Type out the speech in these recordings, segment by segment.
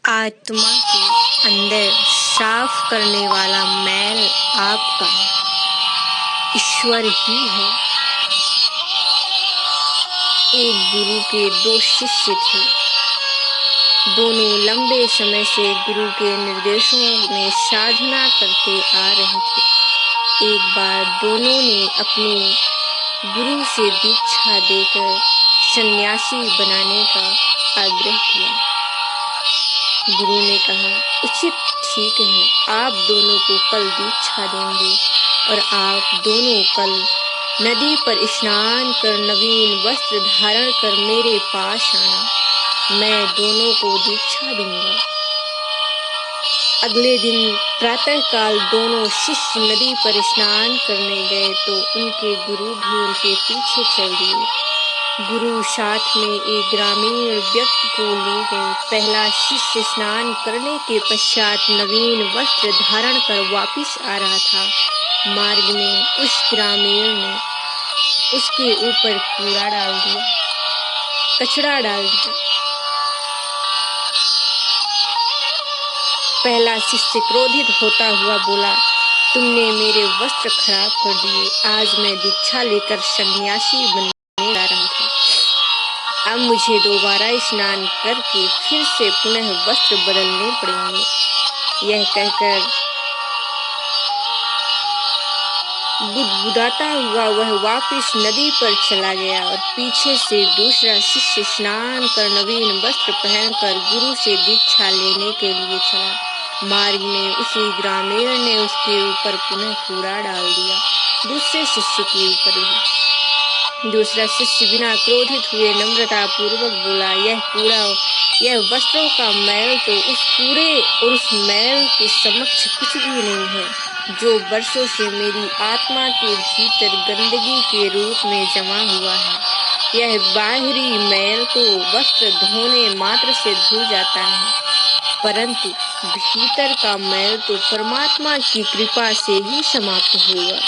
आत्मा के अंदर साफ करने वाला मैल आपका ईश्वर ही है। एक गुरु के दो शिष्य थे। दोनों लंबे समय से गुरु के निर्देशों में साधना करते आ रहे थे। एक बार दोनों ने अपने गुरु से दीक्षा देकर सन्यासी बनाने का आग्रह किया। गुरु ने कहा, उचित, ठीक है, आप दोनों को कल दीक्षा देंगे और आप दोनों कल नदी पर स्नान कर नवीन वस्त्र धारण कर मेरे पास आना। मैं दोनों को दीक्षा दूंगा। अगले दिन प्रातःकाल दोनों शिष्य नदी पर स्नान करने गए तो उनके गुरु भी उनके पीछे चल दिए। गुरु साथ में एक ग्रामीण व्यक्ति को ले गए। पहला शिष्य स्नान करने के पश्चात नवीन वस्त्र धारण कर वापिस आ रहा था। मार्ग में उस ग्रामीण ने उसके ऊपर कूड़ा डाल दिया, कचरा डाल दिया। पहला शिष्य क्रोधित होता हुआ बोला, तुमने मेरे वस्त्र खराब कर दिए। आज मैं दीक्षा लेकर सन्यासी बनने जा रहा था। अब मुझे दोबारा स्नान करके फिर से पुनः वस्त्र बदलने पड़ेंगे। यह कहकर बुदबुदाता हुआ वह वापस नदी पर चला गया और पीछे से दूसरा शिष्य स्नान कर नवीन वस्त्र पहनकर गुरु से दीक्षा लेने के लिए चला। मार्ग में उसी ग्रामीण ने उसके ऊपर पुनः कूड़ा डाल दिया, दूसरे शिष्य के ऊपर भी। दूसरा शिष्य बिना क्रोधित हुए नम्रता पूर्वक बोला, यह कूड़ा, यह वस्त्रों का मैल तो उस कूड़े और उस मैल के समक्ष कुछ भी नहीं है, जो वर्षों से मेरी आत्मा के भीतर गंदगी के रूप में जमा हुआ है। यह बाहरी मैल तो वस्त्र धोने मात्र से धुल जाता है, परंतु भीतर का मैल तो परमात्मा की कृपा से ही समाप्त होगा।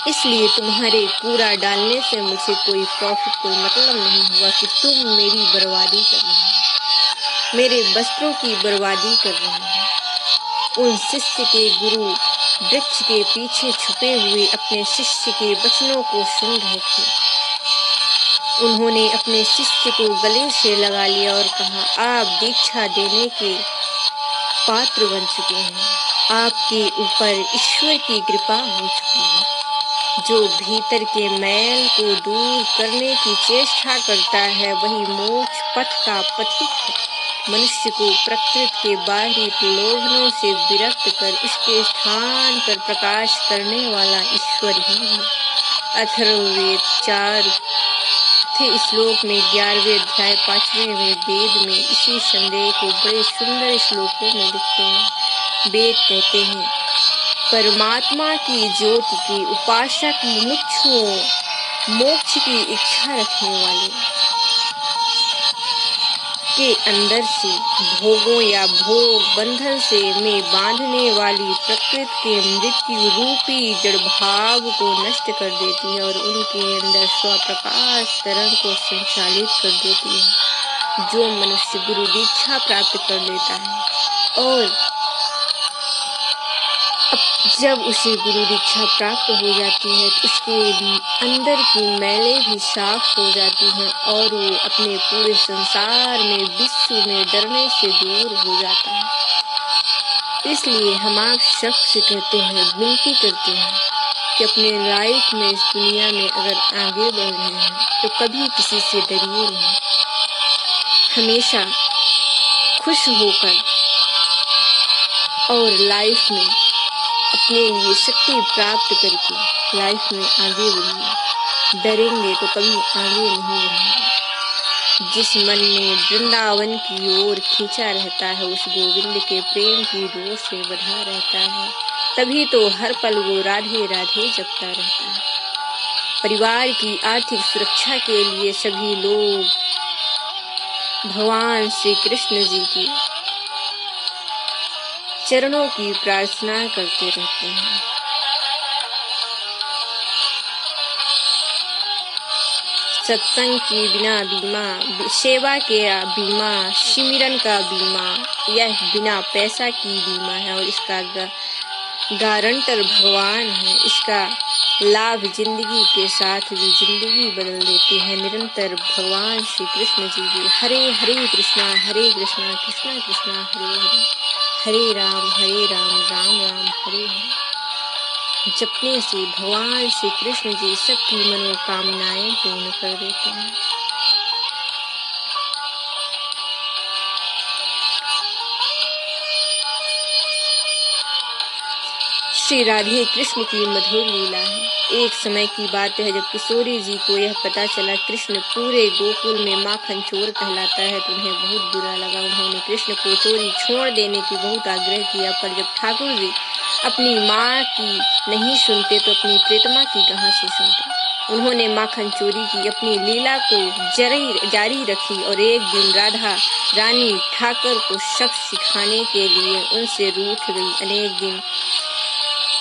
इसलिए तुम्हारे कूड़ा डालने से मुझे कोई प्रॉफिट, कोई मतलब नहीं हुआ कि तुम मेरी बर्बादी कर रहे हो, मेरे वस्त्रों की बर्बादी कर रहे हो। उन शिष्य के गुरु वृक्ष के पीछे छुपे हुए अपने शिष्य के वचनों को सुन रहे थे। उन्होंने अपने शिष्य को गले से लगा लिया और कहा, आप दीक्षा देने के पात्र बन चुके हैं। आपके ऊपर ईश्वर की कृपा हो चुकी है। जो भीतर के मैल को दूर करने की चेष्टा करता है वही मोक्ष पथ का पथिक है। मनुष्य को प्रकृति के बाहरी प्रलोभनों से विरक्त कर उसके स्थान पर प्रकाश करने वाला ईश्वर ही है। अथर्ववेद 4 श्लोक में 11वें अध्याय 5वें वेद में इसी संदेह को बड़े सुंदर श्लोकों में लिखते हैं। वेद कहते हैं, परमात्मा की ज्योति के उपासक मुमुक्षुओं, मोक्ष की इच्छा रखने वाले के अंदर से भोगों या भोग बंधन से में बांधने वाली प्रकृति के मृत्यु रूपी जड़ भाव को नष्ट कर देती है और उनके अंदर स्वप्रकाश तरंग को संचालित कर देती है। जो मनुष्य गुरु दीक्षा प्राप्त कर लेता है और जब उसे गुरु दीक्षा प्राप्त हो जाती है तो उसके अंदर की मैलें भी साफ हो जाती हैं और वो अपने पूरे संसार में, विश्व में डरने से दूर हो जाता है। इसलिए हम आप सबसे कहते हैं, विनती करते हैं कि अपने लाइफ में, इस दुनिया में अगर आगे बढ़ रहे हैं तो कभी किसी से डरिए नहीं। हमेशा खुश होकर और लाइफ में अपने लिए शक्ति प्राप्त करके लाइफ में आगे बढ़िए। डरेंगे तो कभी आगे नहीं बढ़ेंगे। जिस मन ने वृंदावन की ओर खींचा रहता है उस गोविंद के प्रेम की डोर से बंधा रहता है, तभी तो हर पल वो राधे राधे जपता रहता है। परिवार की आर्थिक सुरक्षा के लिए सभी लोग भगवान श्री कृष्ण जी की चरणों की प्रार्थना करते रहते हैं। सत्संग के बिना बीमा, सेवा के बीमा, सिमरन का बीमा, यह बिना पैसा की बीमा है और इसका गारंटर भगवान है। इसका लाभ जिंदगी के साथ भी जिंदगी बदल देती है। निरंतर भगवान श्री कृष्ण जी की हरे हरे कृष्णा कृष्णा कृष्णा हरे हरे, हरे राम राम राम हरे हरे जपने से भगवान श्री कृष्ण जी सबकी मनोकामनाएं पूर्ण कर देते हैं। श्री राधे कृष्ण की मधुर लीला है। एक समय की बात है जब किशोरी जी को यह पता चला कृष्ण पूरे गोकुल में माखन चोर कहलाता है तो उन्हें बहुत बुरा लगा। उन्होंने कृष्ण को चोरी छोड़ देने की बहुत आग्रह किया, पर जब ठाकुर जी अपनी माँ की नहीं सुनते तो अपनी प्रीतमा की कहाँ से सुनते। उन्होंने माखन चोरी की अपनी लीला को जारी रखी और एक दिन राधा रानी ठाकुर को सबक सिखाने के लिए उनसे रूठ गई। अनेक दिन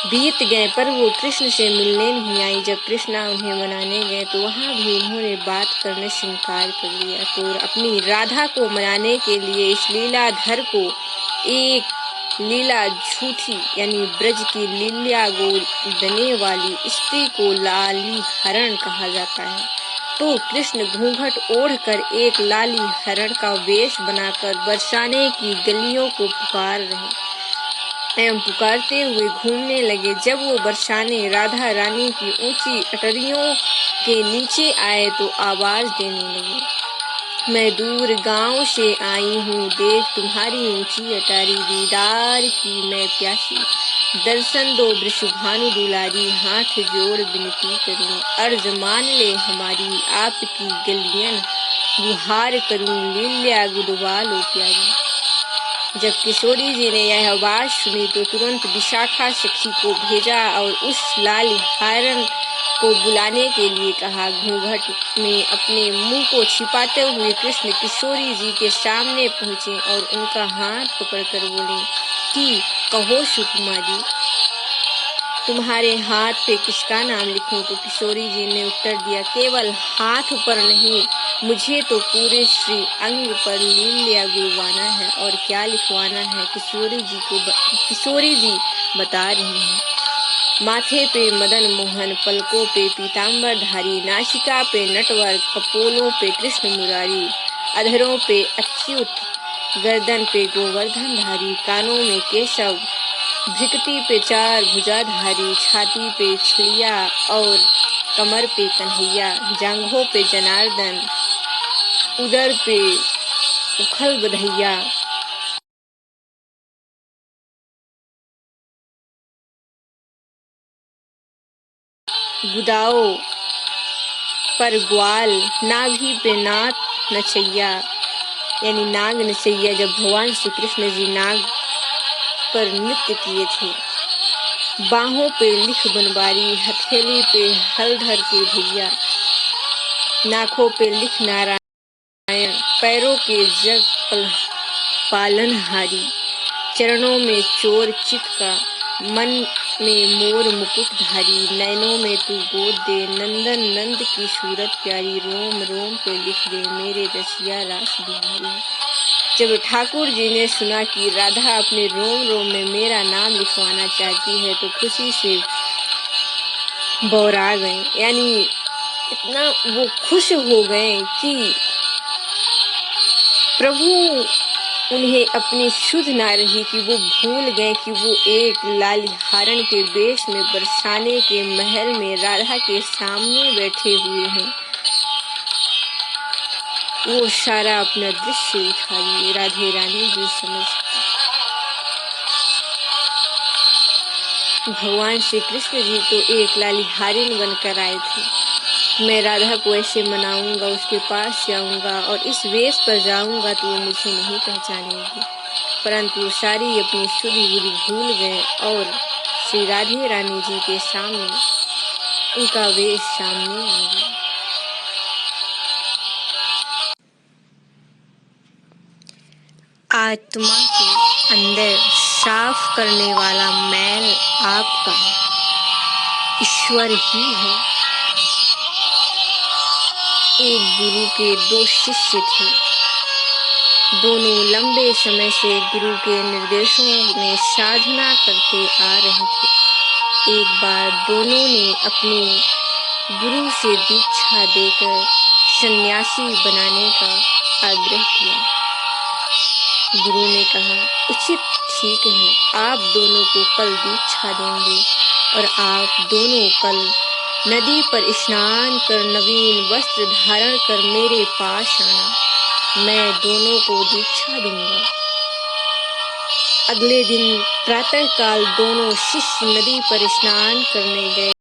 बीत गए पर वो कृष्ण से मिलने नहीं आई। जब कृष्णा उन्हें मनाने गए तो वहाँ भी उन्होंने बात करने से इनकार कर लिया। तो अपनी राधा को मनाने के लिए इस लीलाधर को एक लीला झूठी यानी ब्रज की लीला गोदने वाली स्त्री को लाली हरण कहा जाता है। तो कृष्ण घूंघट ओढ़कर एक लाली हरण का वेश बनाकर बरसाने की गलियों को पुकार रहे एवं पुकारते हुए घूमने लगे। जब वो बरसाने राधा रानी की ऊंची अटरियों के नीचे आए तो आवाज देने लगे, मैं दूर गांव से आई हूँ, देख तुम्हारी ऊंची अटारी, दीदार की मैं प्यासी, दर्शन दो वृषभानु दुलारी, हाथ जोड़ विनती करूँ, अर्ज मान ले हमारी, आपकी गलियन गुहार करूँ, लील्या गुदवालो प्यारी। जब किशोरी जी ने यह आवाज सुनी तो तुरंत विशाखा सखी को भेजा और उस लाल हिरण को बुलाने के लिए कहा। घूंघट में अपने मुंह को छिपाते हुए कृष्ण किशोरी जी के सामने पहुंचे और उनका हाथ पकड़कर बोले कि कहो सुकुमारी, तुम्हारे हाथ पे किसका नाम लिखूं? तो किशोरी जी ने उत्तर दिया, केवल हाथ पर नहीं, मुझे तो पूरे श्री अंग पर लील्या गुरवाना है और क्या लिखवाना है किशोरी जी बता रही हैं। माथे पे मदन मोहन, पलकों पे पीताम्बर धारी, नासिका पे नटवर, कपोलों पे कृष्ण मुरारी, अधरों पे अच्युत, गर्दन पे गोवर्धन धारी, कानों में केशव, भृकुटी पे चार भुजाधारी, छाती पे छिड़िया और कमर पे कन्हैया, जांघों पे जनार्दन, उदर पे उखल बधैया, गुदाओं पर ग्वाल, नाभि पे नाग नचैया यानी नाग नचैया। जब भगवान श्री कृष्ण जी नाग पर नृत्य किए थे। बाहों पे लिख बनवारी, हथेली पे हलधर के भैया, नाकों पे लिख नारायण, पैरों के जग पालनहारी, चरणों में चोर चित का, मन में मोर मुकुटधारी, नैनों में तू गोद दे नंदन नंद की सूरत प्यारी, रोम रोम पे लिख दे मेरे रसिया रास बिहारी। जब ठाकुर जी ने सुना कि राधा अपने रोम रोम में मेरा नाम लिखवाना चाहती है तो खुशी से बौरा गए, यानी इतना वो खुश हो गए कि प्रभु उन्हें अपनी शुद्ध ना रही कि वो भूल गए कि वो एक लाल हिरण के वेश में बरसाने के महल में राधा के सामने बैठे हुए हैं। वो सारा अपना दृश्य उठा लिए। राधे रानी जी समझ भगवान श्री कृष्ण जी तो एक लाली हारिन बनकर आए थे। मैं राधा को ऐसे मनाऊंगा, उसके पास जाऊंगा और इस वेश पर जाऊंगा तो वो मुझे नहीं पहचानेगी, परंतु सारी अपनी शुद्धि बुद्धि भूल गए और श्री राधे रानी जी के सामने उनका वेश सामने आ गया। आत्मा के अंदर साफ करने वाला मैल आपका ईश्वर ही है। एक गुरु के दो शिष्य थे। दोनों लंबे समय से गुरु के निर्देशों में साधना करते आ रहे थे। एक बार दोनों ने अपने गुरु से दीक्षा देकर सन्यासी बनाने का आग्रह किया। गुरु ने कहा, उचित, ठीक है, आप दोनों को कल दीक्षा देंगे और आप दोनों कल नदी पर स्नान कर नवीन वस्त्र धारण कर मेरे पास आना, मैं दोनों को दीक्षा दूंगा। अगले दिन प्रातःकाल दोनों शिष्य नदी पर स्नान करने गए।